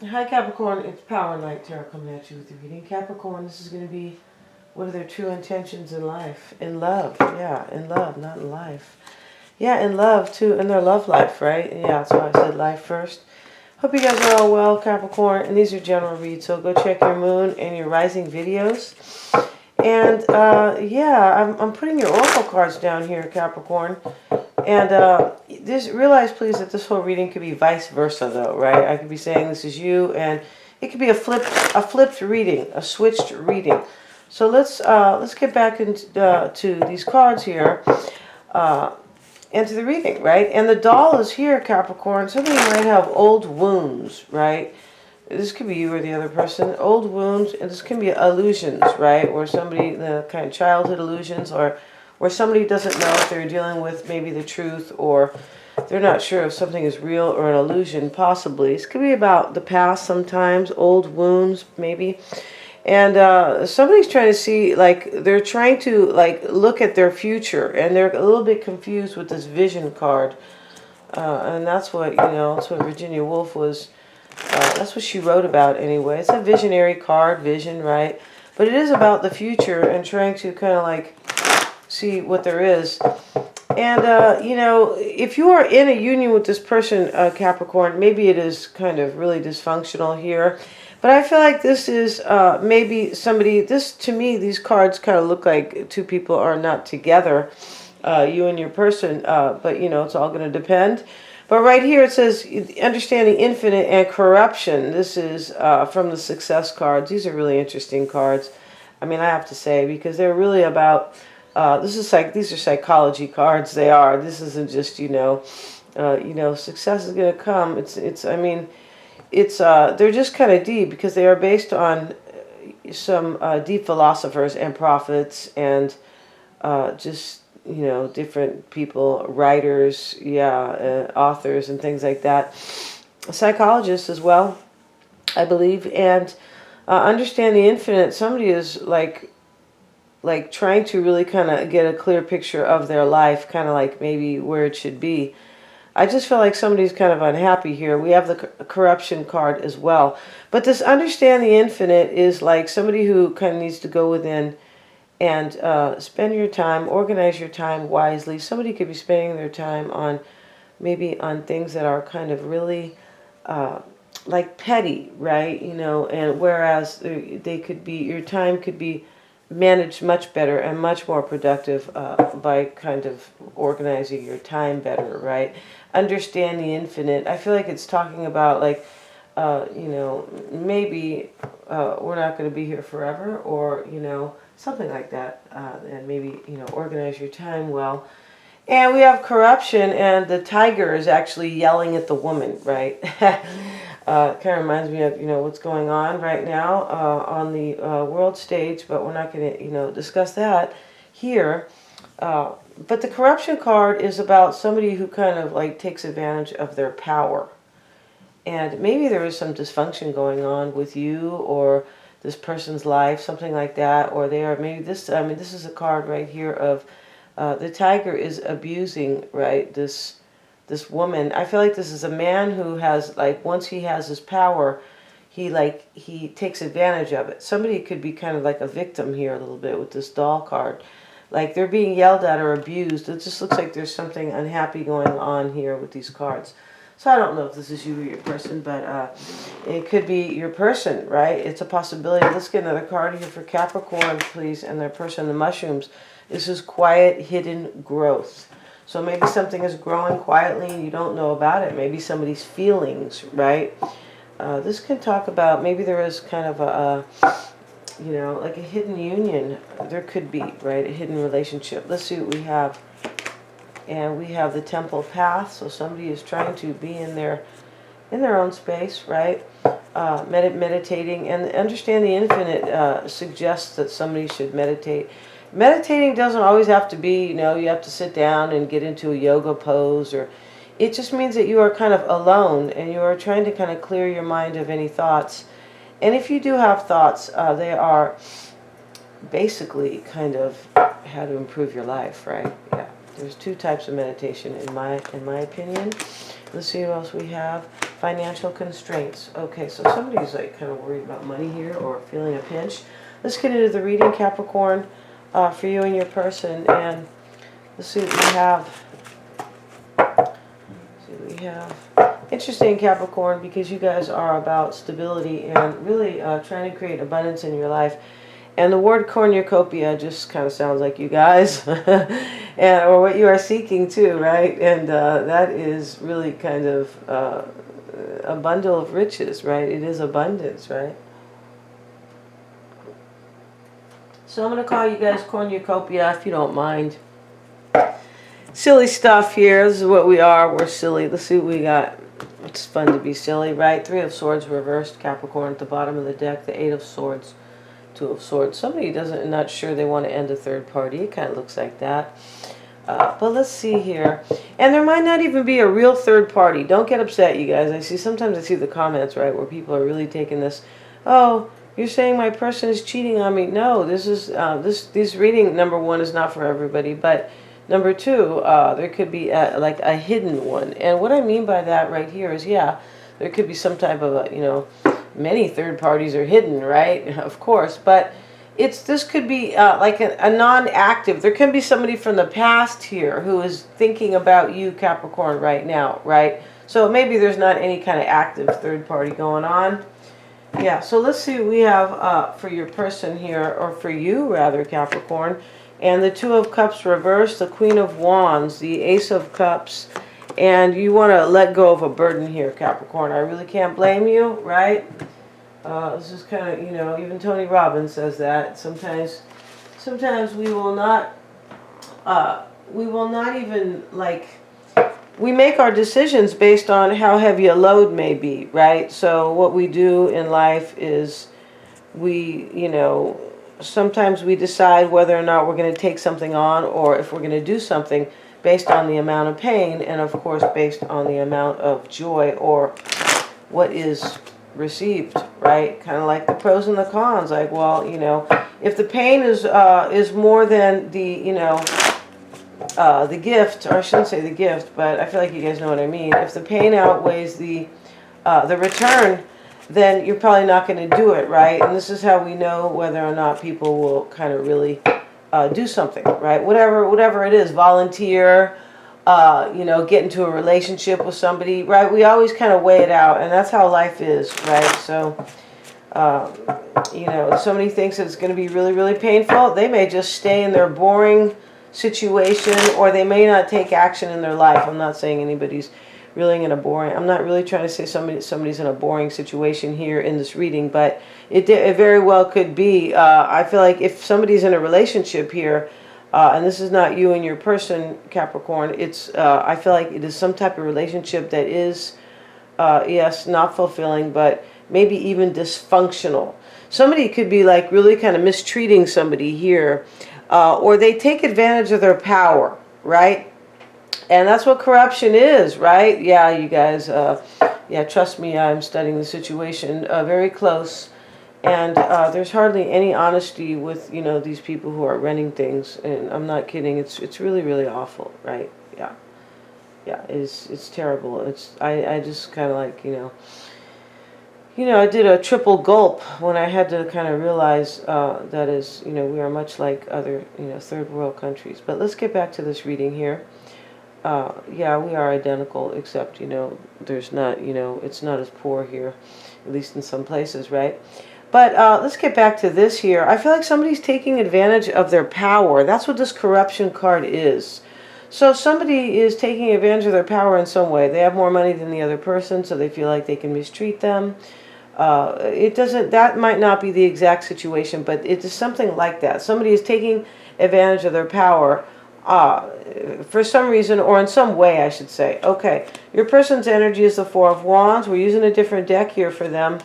Hi Capricorn, it's Power Night Tarot coming at you with the reading. Capricorn, this is going to be what are their true intentions in life? In love, yeah, in love, not in life. Yeah, in love too, in their love life, right? Yeah, that's why I said life first. Hope you guys are all well, Capricorn, and these are general reads, so go check your moon and your rising videos. And yeah, I'm putting your oracle cards down here, Capricorn. And just realize, please, that this whole reading could be vice versa, though, right? I could be saying this is you, and it could be a flipped reading, a switched reading. So let's get back into to these cards here, and to the reading, right? And the doll is here, Capricorn. Somebody might have old wounds, right? This could be you or the other person. Old wounds, and this can be illusions, right? Or somebody, the kind of childhood illusions, or where somebody doesn't know if they're dealing with maybe the truth, or they're not sure if something is real or an illusion, possibly. This could be about the past sometimes, old wounds, maybe. And somebody's trying to see, like, they're trying to, like, look at their future, and they're a little bit confused with this vision card. And that's what, that's what Virginia Woolf was, that's what she wrote about anyway. It's a visionary card, vision, right? But it is about the future and trying to kind of like see what there is. And, if you are in a union with this person, Capricorn, maybe it is kind of really dysfunctional here. But I feel like this is maybe somebody, to me, these cards kind of look like two people are not together, you and your person, but, it's all going to depend. But right here it says, understanding infinite and corruption. This is from the success cards. These are really interesting cards. I mean, I have to say, because they're really about, these are psychology cards. They are. This isn't just, success is going to come. They're just kind of deep because they are based on some deep philosophers and prophets and just, different people, writers, authors and things like that. Psychologists as well, I believe. And understand the infinite. Somebody is like trying to really kind of get a clear picture of their life, kind of like maybe where it should be. I just feel like somebody's kind of unhappy here. We have the corruption card as well. But this understand the infinite is like somebody who kind of needs to go within and spend your time, organize your time wisely. Somebody could be spending their time on maybe on things that are kind of really like petty, right? And whereas they could be, your time could be managed much better and much more productive by kind of organizing your time better, right? Understand the infinite. I feel like it's talking about like, maybe we're not going to be here forever, or, something like that. And maybe, organize your time well. And we have corruption, and the tiger is actually yelling at the woman, right? Kind of reminds me of, what's going on right now on the world stage, but we're not going to, discuss that here. But the corruption card is about somebody who kind of like takes advantage of their power. And maybe there is some dysfunction going on with you or this person's life, something like that. Or they are, maybe this is a card right here of the tiger is abusing, right, this woman. I feel like this is a man who has, like, once he has his power, he takes advantage of it. Somebody could be kind of like a victim here a little bit with this doll card. Like they're being yelled at or abused. It just looks like there's something unhappy going on here with these cards. So I don't know if this is you or your person, but it could be your person, right? It's a possibility. Let's get another card here for Capricorn, please, and their person, the mushrooms. This is quiet, hidden growth. So maybe something is growing quietly and you don't know about it. Maybe somebody's feelings, right? This can talk about, maybe there is kind of a like a hidden union. There could be, right? A hidden relationship. Let's see what we have. And we have the temple path. So somebody is trying to be in their own space, right? Meditating. And understand the infinite suggests that somebody should meditate. Meditating doesn't always have to be, you have to sit down and get into a yoga pose, or it just means that you are kind of alone and you are trying to kind of clear your mind of any thoughts. And if you do have thoughts, they are basically kind of how to improve your life, right? Yeah. There's two types of meditation in my opinion. Let's see what else we have. Financial constraints. Okay, so somebody's like kind of worried about money here or feeling a pinch. Let's get into the reading, Capricorn, for you and your person. And let's see what we have. Interesting, Capricorn, because you guys are about stability and really trying to create abundance in your life. And the word cornucopia just kind of sounds like you guys, and or what you are seeking too, right? And that is really kind of a bundle of riches, right? It is abundance, right? So I'm going to call you guys cornucopia, if you don't mind. Silly stuff here. This is what we are. We're silly. Let's see what we got. It's fun to be silly, right? 3 of Swords reversed, Capricorn, at the bottom of the deck. The 8 of Swords, 2 of Swords. Somebody not sure they want to end a third party. It kind of looks like that. But let's see here. And there might not even be a real third party. Don't get upset, you guys. Sometimes I see the comments, right, where people are really taking this, oh, you're saying my person is cheating on me. No, this reading, number 1, is not for everybody, but number 2, there could be like a hidden one. And what I mean by that right here is, yeah, there could be some type of, many third parties are hidden, right? Of course, but this could be like a non-active. There can be somebody from the past here who is thinking about you, Capricorn, right now, right? So maybe there's not any kind of active third party going on. Yeah, so let's see what we have for your person here, or for you rather, Capricorn. And the 2 of Cups reversed, the Queen of Wands, the Ace of Cups, and you want to let go of a burden here, Capricorn. I really can't blame you, right? This is kind of, even Tony Robbins says that. Sometimes we will not even, like, we make our decisions based on how heavy a load may be, right? So what we do in life is sometimes we decide whether or not we're going to take something on, or if we're going to do something based on the amount of pain, and of course based on the amount of joy or what is received, right? Kind of like the pros and the cons. Like, well, if the pain is more than the gift, or I shouldn't say the gift, but I feel like you guys know what I mean. If the pain outweighs the return, then you're probably not going to do it, right? And this is how we know whether or not people will kind of really do something, right? Whatever it is, volunteer, get into a relationship with somebody, right? We always kind of weigh it out, and that's how life is, right? So, if somebody thinks it's going to be really, really painful, they may just stay in their boring situation, or they may not take action in their life. I'm not saying anybody's really in a boring, I'm not really trying to say somebody's in a boring situation here in this reading, but it very well could be. I feel like if somebody's in a relationship here, and this is not you and your person, Capricorn, it's I feel like it is some type of relationship that is yes, not fulfilling, but maybe even dysfunctional. Somebody could be like really kind of mistreating somebody here, or they take advantage of their power, right? And that's what corruption is, right? Yeah, you guys, yeah, trust me, I'm studying the situation very close. And there's hardly any honesty with, these people who are renting things. And I'm not kidding. It's really, really awful, right? Yeah. Yeah, it's terrible. I just kind of like, I did a triple gulp when I had to kind of realize that is, we are much like other, third world countries. But let's get back to this reading here. Yeah, we are identical, except, there's not, it's not as poor here, at least in some places, right? But let's get back to this here. I feel like somebody's taking advantage of their power. That's what this corruption card is. So somebody is taking advantage of their power in some way. They have more money than the other person, so they feel like they can mistreat them. That might not be the exact situation, but it is something like that. Somebody is taking advantage of their power for some reason, or in some way, I should say. Okay, your person's energy is the 4 of Wands. We're using a different deck here for them.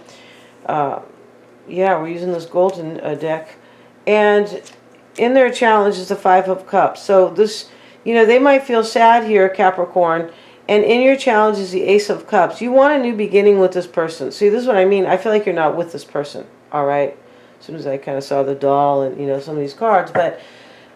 Yeah, we're using this golden deck. And in their challenge is the 5 of Cups. So this, they might feel sad here, Capricorn. And in your challenge is the Ace of Cups. You want a new beginning with this person. See, this is what I mean. I feel like you're not with this person, all right? As soon as I kind of saw the doll and, some of these cards. But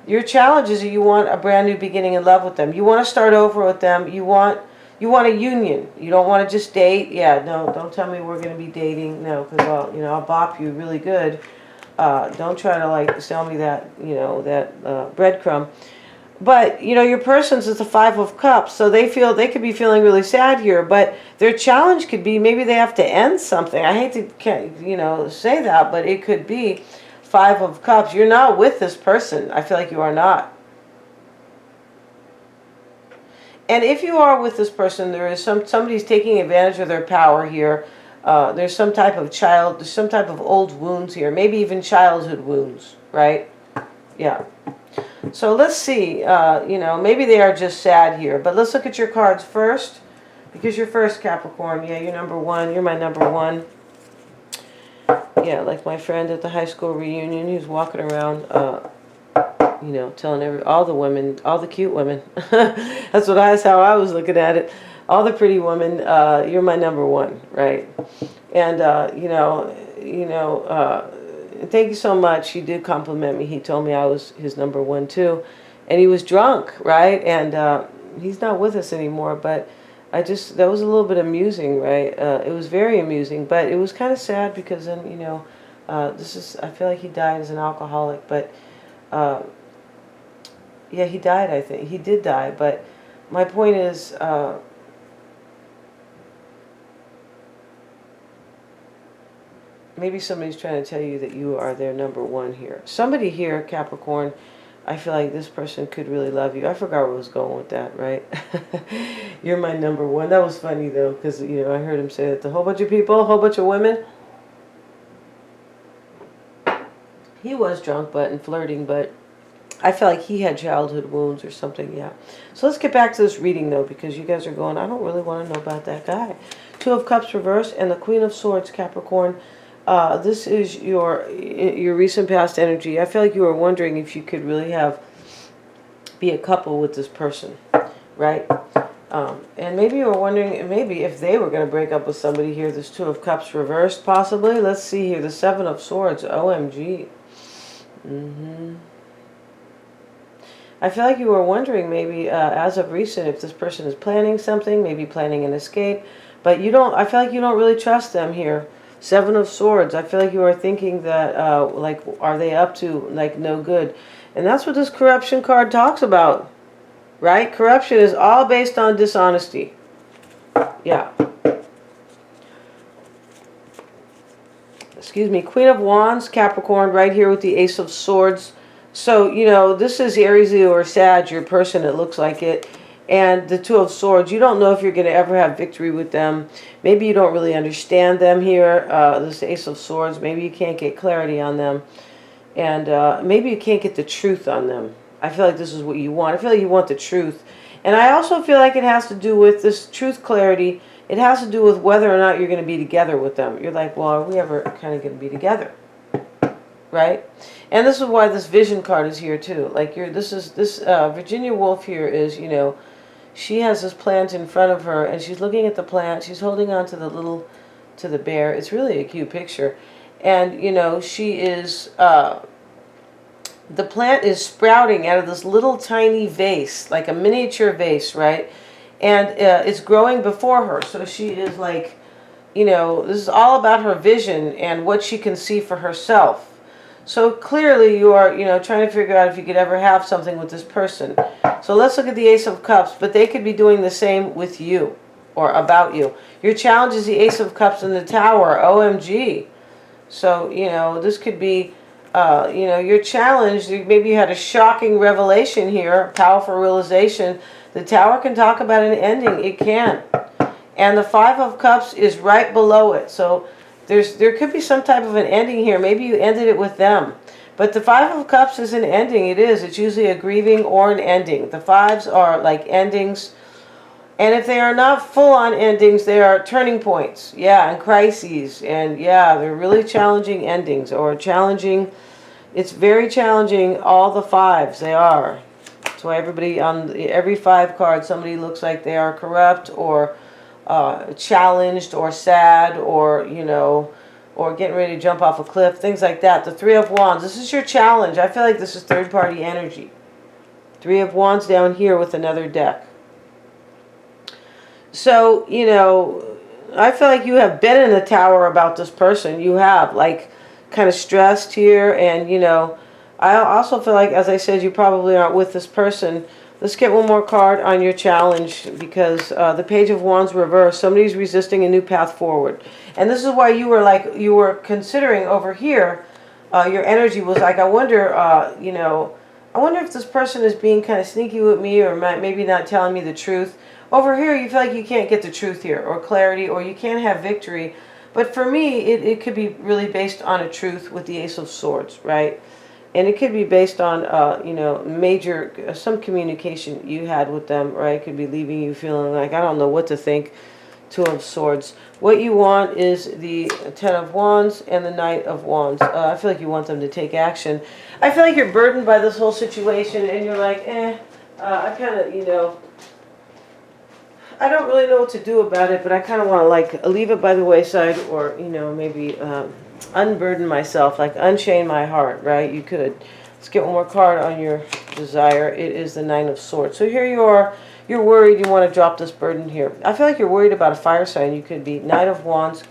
your challenge is that you want a brand new beginning in love with them. You want to start over with them. You want You want a union. You don't want to just date. Yeah, no, don't tell me we're going to be dating. No, because I'll bop you really good. Don't try to like sell me that, that breadcrumb. But, your person's is the Five of Cups, so they could be feeling really sad here, but their challenge could be maybe they have to end something. I hate to, say that, but it could be Five of Cups. You're not with this person. I feel like you are not. And if you are with this person, there is somebody's taking advantage of their power here. There's some type of old wounds here, maybe even childhood wounds, right? Yeah. So let's see, maybe they are just sad here. But let's look at your cards first, because you're first, Capricorn. Yeah, you're number one. You're my number one. Yeah, like my friend at the high school reunion, he was walking around, telling all the women, all the cute women. That's how I was looking at it. All the pretty women, you're my number one, right? And, thank you so much. He did compliment me. He told me I was his number one too. And he was drunk, right? And he's not with us anymore, but that was a little bit amusing, right? It was very amusing, but it was kind of sad because then, I feel like he died as an alcoholic, but yeah, he died, I think. He did die, but my point is, maybe somebody's trying to tell you that you are their number one here. Somebody here, Capricorn, I feel like this person could really love you. I forgot where I was going with that, right? You're my number one. That was funny, though, because, I heard him say that to a whole bunch of people, a whole bunch of women. He was drunk and flirting, but I feel like he had childhood wounds or something, yeah. So let's get back to this reading, though, because you guys are going, I don't really want to know about that guy. Two of Cups reversed and the Queen of Swords, Capricorn. This is your recent past energy. I feel like you were wondering if you could really be a couple with this person, right? And maybe you were wondering if they were going to break up with somebody here. This Two of Cups reversed, possibly. Let's see here. The Seven of Swords. OMG. I feel like you were wondering maybe as of recent if this person is planning something, maybe planning an escape, but I feel like you don't really trust them here. Seven of Swords. I feel like you are thinking that, are they up to, no good? And that's what this corruption card talks about, right? Corruption is all based on dishonesty. Yeah. Excuse me. Queen of Wands, Capricorn, right here with the Ace of Swords. So, this is Aries or Sag, your person, it looks like it. And the Two of Swords, you don't know if you're going to ever have victory with them. Maybe you don't really understand them here. This Ace of Swords, maybe you can't get clarity on them. And maybe you can't get the truth on them. I feel like this is what you want. I feel like you want the truth. And I also feel like it has to do with this truth clarity. It has to do with whether or not you're going to be together with them. You're like, well, are we ever kind of going to be together? Right? And this is why this Vision card is here too. Like this Virginia Woolf here is, she has this plant in front of her, and she's looking at the plant. She's holding on to the bear. It's really a cute picture. And, she is, the plant is sprouting out of this little tiny vase, like a miniature vase, right? And it's growing before her. So she is like, this is all about her vision and what she can see for herself. So clearly you are, trying to figure out if you could ever have something with this person. So let's look at the Ace of Cups, but they could be doing the same with you or about you. Your challenge is the Ace of Cups in the Tower. OMG. So, this could be, your challenge. Maybe you had a shocking revelation here, powerful realization. The Tower can talk about an ending. It can. And the Five of Cups is right below it. So there could be some type of an ending here. Maybe you ended it with them. But the Five of Cups is an ending. It is. It's usually a grieving or an ending. The fives are like endings. And if they are not full-on endings, they are turning points. Yeah, and crises. And yeah, they're really challenging endings or challenging. It's very challenging, all the fives. They are. That's why everybody on every five card, somebody looks like they are corrupt or challenged or sad or, or getting ready to jump off a cliff, things like that. The Three of Wands, this is your challenge. I feel like this is third-party energy. Three of Wands down here with another deck. So, you know, I feel like you have been in the tower about this person. You have, like, kind of stressed here. And, you know, I also feel like, as I said, you probably aren't with this person. Let's get one more card on your challenge, because the Page of Wands reversed. Somebody's resisting a new path forward. And this is why you were, like, you were considering over here, your energy was like, I wonder, you know, I wonder if this person is being kind of sneaky with me, or maybe not telling me the truth. Over here, you feel like you can't get the truth here, or clarity, or you can't have victory. But for me, it could be really based on a truth with the Ace of Swords, right? And it could be based on, you know, major, some communication you had with them, right? It could be leaving you feeling like, I don't know what to think. Two of Swords. What you want is the Ten of Wands and the Knight of Wands. I feel like you want them to take action. I feel like you're burdened by this whole situation, and you're like, I kind of, you know, I don't really know what to do about it, but I kind of want to, like, leave it by the wayside, or, you know, maybe unburden myself, like unchain my heart, right? You could. Let's get one more card on your desire. It is the Nine of Swords. So here you are. You're worried. You want to drop this burden here. I feel like you're worried about a fire sign. You could be Knight of Wands,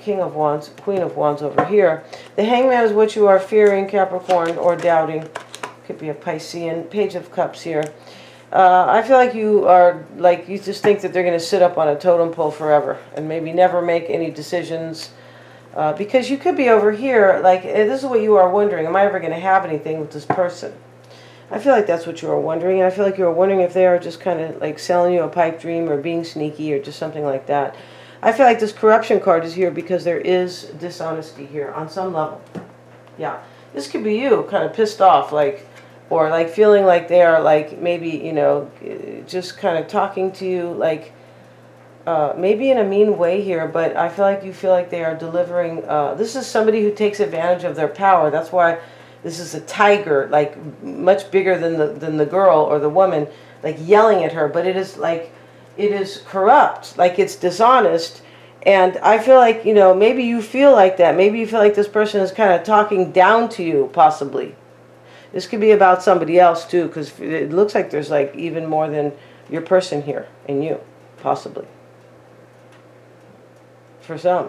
King of Wands, Queen of Wands over here. The Hangman is what you are fearing, Capricorn, or doubting. Could be a Piscean. Page of Cups here. I feel like you are, like, you just think that they're going to sit up on a totem pole forever and maybe never make any decisions. Because you could be over here, like, this is what you are wondering. Am I ever going to have anything with this person? I feel like that's what you are wondering. And I feel like you are wondering if they are just kind of like selling you a pipe dream, or being sneaky, or just something like that. I feel like this corruption card is here because there is dishonesty here on some level. Yeah. This could be you kind of pissed off, like, or like feeling like they are, like, maybe, you know, just kind of talking to you, like, maybe in a mean way here, but I feel like you feel like they are delivering. This is somebody who takes advantage of their power. That's why this is a tiger, like much bigger than the girl or the woman, like yelling at her. But it is like, it is corrupt, like it's dishonest. And I feel like, you know, maybe you feel like that. Maybe you feel like this person is kind of talking down to you, possibly. This could be about somebody else too, because it looks like there's like even more than your person here in you, possibly. For some.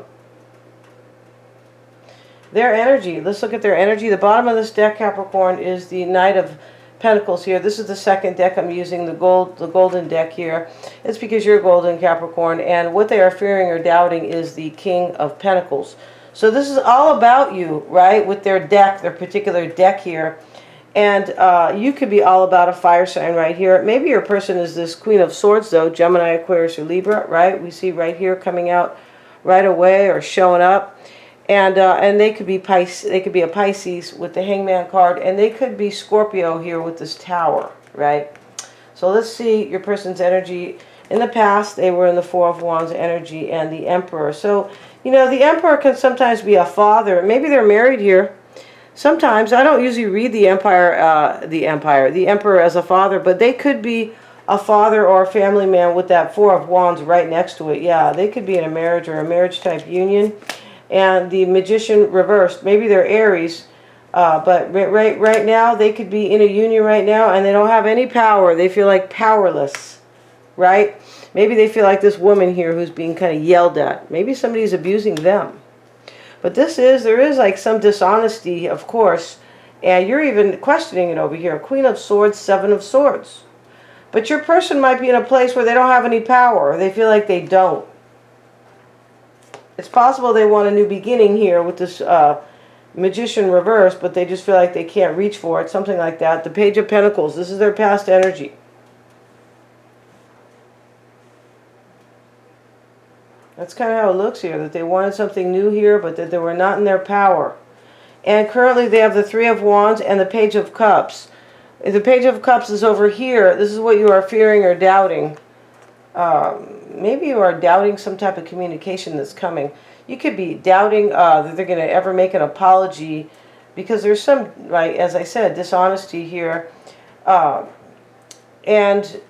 Their energy, let's look at their energy. The bottom of this deck, Capricorn, is the Knight of Pentacles here. This is the second deck I'm using, the golden deck here. It's because you're golden, Capricorn, and what they are fearing or doubting is the King of Pentacles. So this is all about you, right, with their deck, their particular deck here. And you could be all about a fire sign right here. Maybe your person is this Queen of Swords, though, Gemini, Aquarius, or Libra, right? We see right here coming out right away, or showing up. And they could be they could be a Pisces with the Hangman card, and they could be Scorpio here with this Tower, right? So let's see your person's energy. In the past, they were in the Four of Wands energy and the Emperor. So, you know, the Emperor can sometimes be a father. Maybe they're married here. Sometimes, I don't usually read the Emperor as a father, but they could be a father or a family man with that Four of Wands right next to it. Yeah, they could be in a marriage or a marriage type union. And the Magician reversed. Maybe they're Aries, but right now they could be in a union right now, and they don't have any power. They feel like powerless, right? Maybe they feel like this woman here who's being kind of yelled at. Maybe somebody's abusing them. But there is like some dishonesty, of course, and you're even questioning it over here. Queen of Swords, Seven of Swords. But your person might be in a place where they don't have any power, or they feel like they don't. It's possible they want a new beginning here with this Magician reverse, but they just feel like they can't reach for it, something like that. The Page of Pentacles, this is their past energy. That's kind of how it looks here, that they wanted something new here, but that they were not in their power. And currently they have the Three of Wands and the Page of Cups. If the Page of Cups is over here, this is what you are fearing or doubting. Maybe you are doubting some type of communication that's coming. You could be doubting that they're going to ever make an apology, because there's some, like, as I said, dishonesty here. And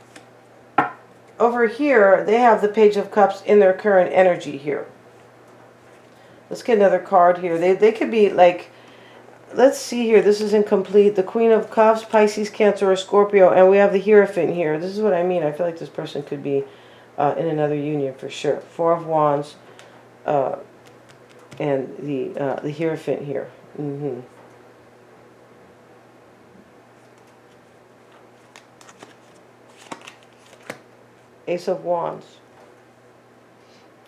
over here, they have the Page of Cups in their current energy here. Let's get another card here. They could be like, let's see here. This is incomplete. The Queen of Cups, Pisces, Cancer, or Scorpio. And we have the Hierophant here. This is what I mean. I feel like this person could be in another union for sure. Four of Wands and the Hierophant here. Ace of Wands.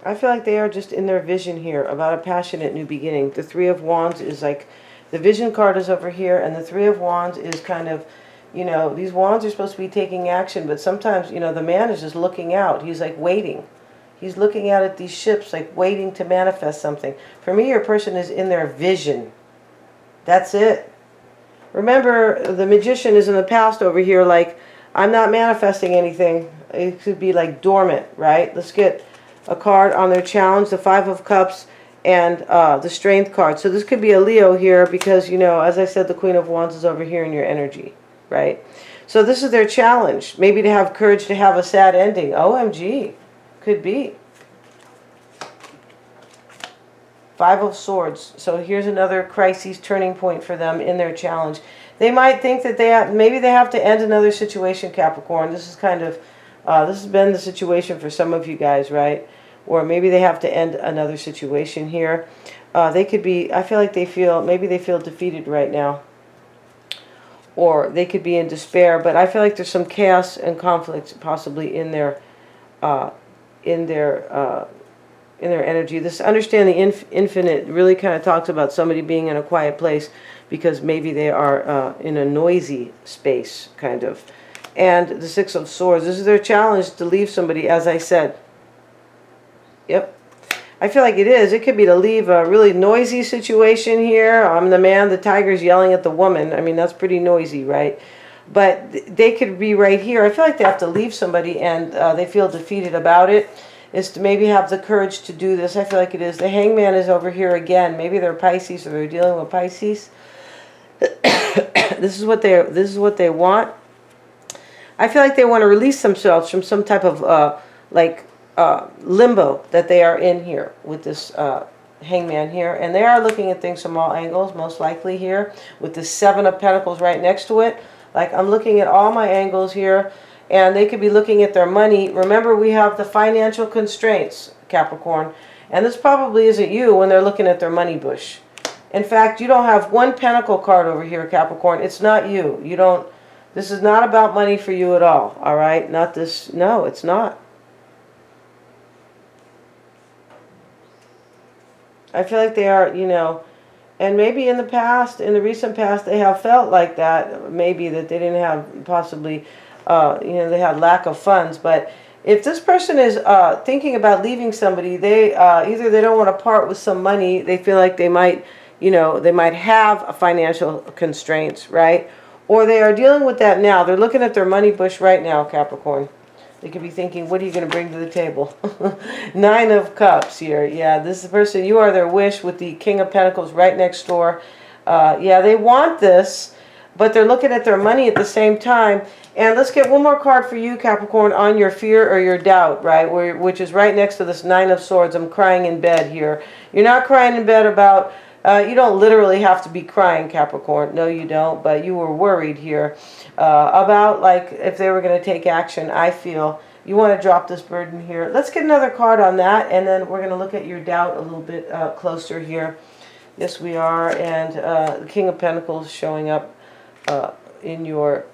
I feel like they are just in their vision here about a passionate new beginning. The Three of Wands is like, the vision card is over here, and the Three of Wands is kind of, you know, these wands are supposed to be taking action, but sometimes, you know, the man is just looking out. He's like waiting. He's looking out at these ships, like waiting to manifest something. For me, your person is in their vision. That's it. Remember, the Magician is in the past over here, like, I'm not manifesting anything. It could be like dormant, right? Let's get a card on their challenge, the Five of Cups and the Strength card. So this could be a Leo here because, you know, as I said, the Queen of Wands is over here in your energy, right? So this is their challenge. Maybe to have courage to have a sad ending. OMG. Could be. Five of Swords. So here's another crisis turning point for them in their challenge. They might think that maybe they have to end another situation, Capricorn. This is kind of, this has been the situation for some of you guys, right? Or maybe they have to end another situation here. They could be, I feel like maybe they feel defeated right now. Or they could be in despair, but I feel like there's some chaos and conflict possibly in their energy. This understand the infinite really kind of talks about somebody being in a quiet place because maybe they are in a noisy space, kind of. And the Six of Swords. This is their challenge to leave somebody, as I said. Yep. I feel like it is. It could be to leave a really noisy situation here. I'm the man, the tiger's yelling at the woman. I mean, that's pretty noisy, right? But they could be right here. I feel like they have to leave somebody and they feel defeated about it. Is to maybe have the courage to do this. I feel like it is. The Hangman is over here again. Maybe they're Pisces or they're dealing with Pisces. This is what they want. I feel like they want to release themselves from some type of limbo that they are in here with this Hangman here. And they are looking at things from all angles, most likely here, with the Seven of Pentacles right next to it. Like, I'm looking at all my angles here, and they could be looking at their money. Remember, we have the financial constraints, Capricorn, and this probably isn't you when they're looking at their money bush. In fact, you don't have one Pentacle card over here, Capricorn. It's not you. You don't. This is not about money for you at all, all right? Not this. No, it's not. I feel like they are, you know, and maybe in the past, in the recent past, they have felt like that, maybe that they didn't have possibly, you know, they had lack of funds. But if this person is thinking about leaving somebody, they either they don't want to part with some money, they feel like they might, you know, they might have a financial constraints, right? Or they are dealing with that now. They're looking at their money bush right now, Capricorn. They could be thinking, what are you going to bring to the table? Nine of Cups here. Yeah, this person, you are their wish with the King of Pentacles right next door. Yeah, they want this, but they're looking at their money at the same time. And let's get one more card for you, Capricorn, on your fear or your doubt, right? Which is right next to this Nine of Swords. I'm crying in bed here. You're not crying in bed about... you don't literally have to be crying, Capricorn. No, you don't. But you were worried here about, like, if they were going to take action. I feel you want to drop this burden here. Let's get another card on that, and then we're going to look at your doubt a little bit closer here. Yes, we are. And the King of Pentacles showing up in your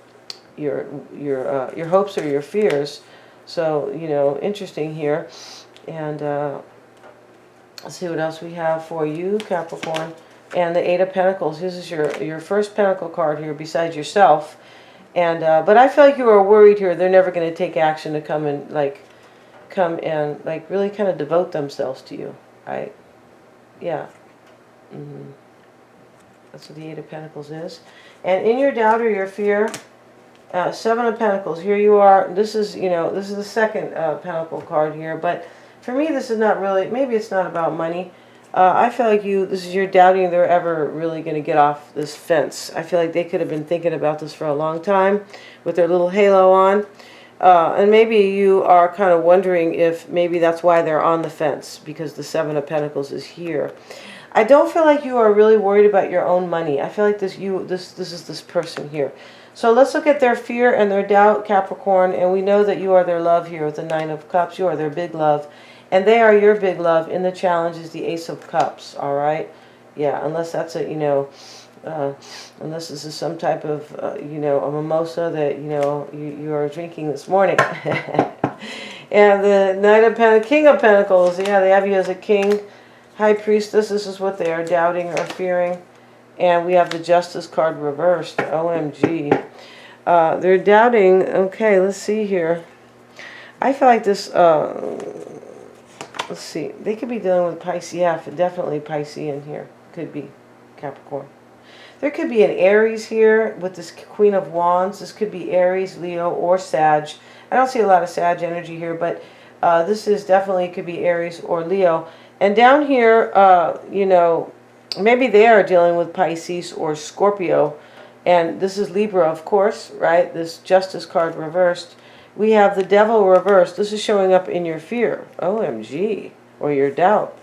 hopes or your fears. So, you know, interesting here. And let's see what else we have for you, Capricorn. And the Eight of Pentacles. This is your first Pentacle card here besides yourself. And but I feel like you are worried here. They're never going to take action to come and really kind of devote themselves to you, right? Yeah. That's what the Eight of Pentacles is. And in your doubt or your fear, Seven of Pentacles. Here you are. This is, you know, this is the second Pentacle card here, but for me, this is not really, maybe it's not about money. I feel like this is your doubting they're ever really going to get off this fence. I feel like they could have been thinking about this for a long time with their little halo on. And maybe you are kind of wondering if maybe that's why they're on the fence, because the Seven of Pentacles is here. I don't feel like you are really worried about your own money. I feel like this is this person here. So let's look at their fear and their doubt, Capricorn, and we know that you are their love here with the Nine of Cups. You are their big love, and they are your big love. In the challenge is the Ace of Cups, all right? Yeah, unless that's a, unless this is some type of, a mimosa that, you are drinking this morning. And the Knight of Pentacles, King of Pentacles, yeah, they have you as a king. High Priestess, this is what they are doubting or fearing. And we have the Justice card reversed. OMG. They're doubting. Okay, let's see here. I feel like this, let's see. They could be dealing with Pisces. Yeah, definitely Piscean here. Could be Capricorn. There could be an Aries here with this Queen of Wands. This could be Aries, Leo, or Sag. I don't see a lot of Sag energy here, but this is definitely could be Aries or Leo. And down here, maybe they are dealing with Pisces or Scorpio. And this is Libra, of course, right? This Justice card reversed. We have the Devil reversed. This is showing up in your fear. OMG. Or your doubt.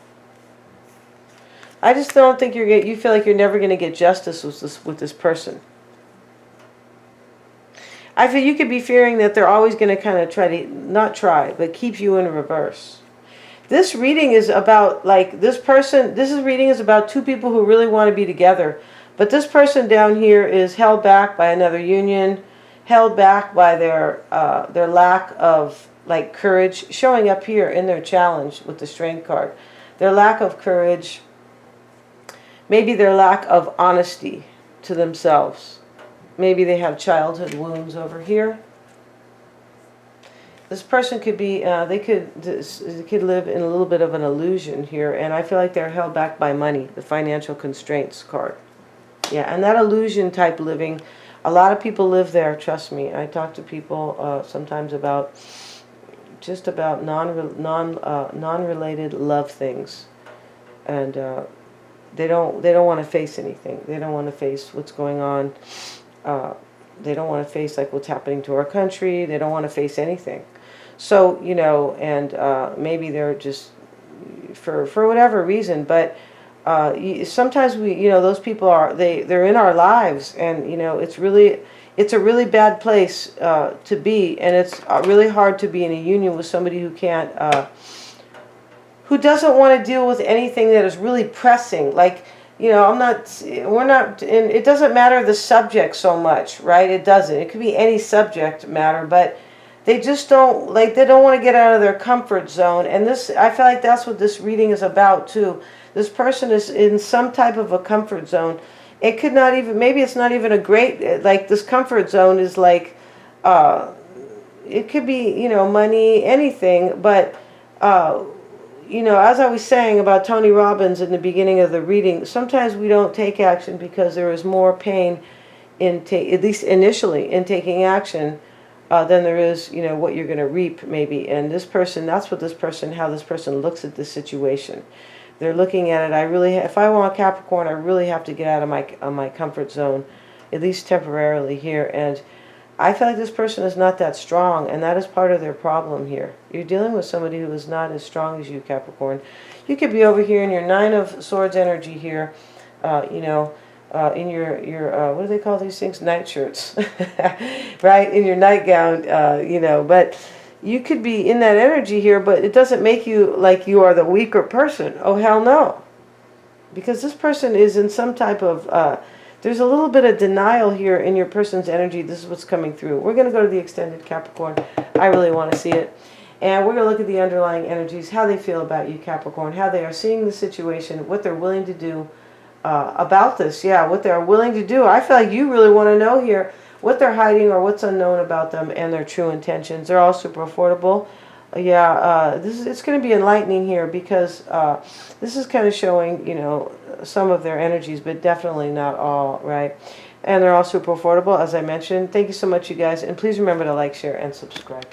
I just don't think you feel like you're never going to get justice with this person. I feel you could be fearing that they're always going to kind of but keep you in reverse. This reading is about, like, this reading is about two people who really want to be together. But this person down here is held back by another union, held back by their lack of, like, courage, showing up here in their challenge with the Strength card. Their lack of courage, maybe their lack of honesty to themselves. Maybe they have childhood wounds over here. This person could be, they could live in a little bit of an illusion here, and I feel like they're held back by money, the Financial Constraints card. Yeah, and that illusion type living, a lot of people live there, trust me. I talk to people sometimes about just about non-related love things, and they don't want to face anything. They don't want to face what's going on. They don't want to face, like, what's happening to our country. They don't want to face anything. So, and maybe they're just, for whatever reason, but sometimes those people they're in our lives, and, it's a really bad place to be, and it's really hard to be in a union with somebody who can't, who doesn't want to deal with anything that is really pressing, like, we're not, and it doesn't matter the subject so much, right? It doesn't. It could be any subject matter, but they just don't, like, they don't want to get out of their comfort zone. And this, I feel like that's what this reading is about too. This person is in some type of a comfort zone. It could not even, maybe it's not even a great, like, this comfort zone is like, it could be, money, anything, but, as I was saying about Tony Robbins in the beginning of the reading, sometimes we don't take action because there is more pain in, at least initially, in taking action than there is, what you're going to reap, maybe. And this person, that's what how this person looks at this situation. They're looking at it, if I want Capricorn, I really have to get out of my comfort zone, at least temporarily here. And I feel like this person is not that strong, and that is part of their problem here. You're dealing with somebody who is not as strong as you, Capricorn. You could be over here in your Nine of Swords energy here, in your what do they call these things? Nightshirts, right? In your nightgown, but you could be in that energy here, but it doesn't make you like you are the weaker person. Oh, hell no. Because this person is in some type of... there's a little bit of denial here in your person's energy. This is what's coming through. We're going to go to the extended Capricorn. I really want to see it. And we're going to look at the underlying energies, how they feel about you, Capricorn, how they are seeing the situation, what they're willing to do about this. Yeah, what they're willing to do. I feel like you really want to know here what they're hiding or what's unknown about them and their true intentions. They're all super affordable. It's going to be enlightening here because this is kind of showing, some of their energies, but definitely not all, right? And they're all super affordable, as I mentioned. Thank you so much, you guys. And please remember to like, share, and subscribe.